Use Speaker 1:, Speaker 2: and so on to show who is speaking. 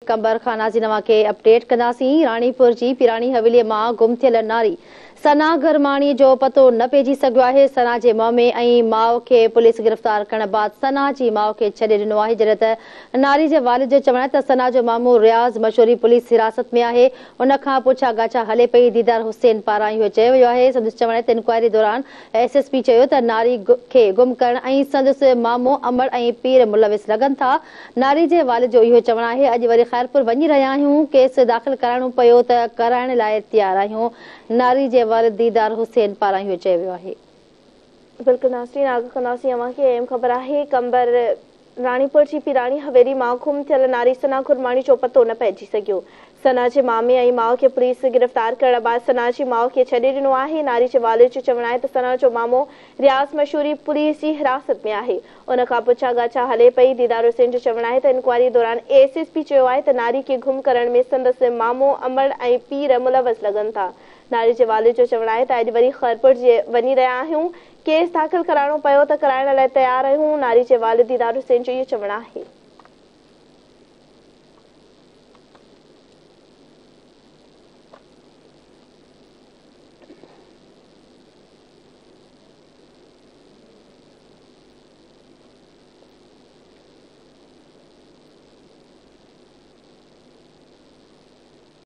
Speaker 1: कंबर खां नाज़ीनवा खे अपडेट कंदासीं। राणीपुर जी पिराणी हवेलीअ मां गुम थियल नारी सना गरमाणी जो पतो न पइजी सघियो आहे। सना जे मामे ऐं माउ खे पुलिस गिरफ़्तार करण बाद सना जी माउ खे छॾे ॾिनो आहे, जॾहिं त नारी जे वालिद जो चवण आहे त सना जो मामो रियाज़ मशहूरी पुलिस हिरासत में आहे। उन खां पुछा गाछा हले पई। दीदार हुसैन पारां इहो चयो वियो आहे। संदसि चवण ते इंक्वायरी दौरान एसएसपी चयो त नारी खे गुम करण ऐं संदसि मामो अमर ऐं पीर मुलविस लॻनि था। नारी जे वालिद जो इहो चवण आहे। अॼु वरी ख़ैरपुर वञी रहिया आहियूं, केस दाख़िल कराइणो पियो त कराइण लाइ तयार आहियूं। नारी जे वालिद दीदार हुसैन पारां इहो चयो वियो आहे।
Speaker 2: बिल्कुलु नासरीन, आगाह कंदासीं अव्हांखे। अहम ख़बर आहे, कंबर राणीपुर जी पिराणी हवेली मां गुम थियल नारी सना गुरमाणी जो पतो न पइजी सघियो। सना जे मामे ऐं माउ खे पुलिस गिरफ़्तार करण बाद सना जी माउ खे छॾे ॾिनो आहे। नारी जे वालिद जो चवण आहे त सना जो मामो रियाज़ मशहूरी पुलिस जी हिरासत में आहे। उन खां पुछा गाछा हले पई। दीदार हुसैन जो चवण आहे त इंक्वायरी दौरान एसएसपी चयो आहे त नारी खे गुम करण में संदसि मामो अमर ऐं पीर मुलविस लॻनि था। नारी जे वालिद जो चवण आहे त अॼु वरी ख़ैरपुर वञी रहिया आहियूं, केस दाख़िल कराइणो पियो त कराइण लाइ तयार आहियूं। नारी जे वालिद दीदार हुसैन जो इहो चवण आहे।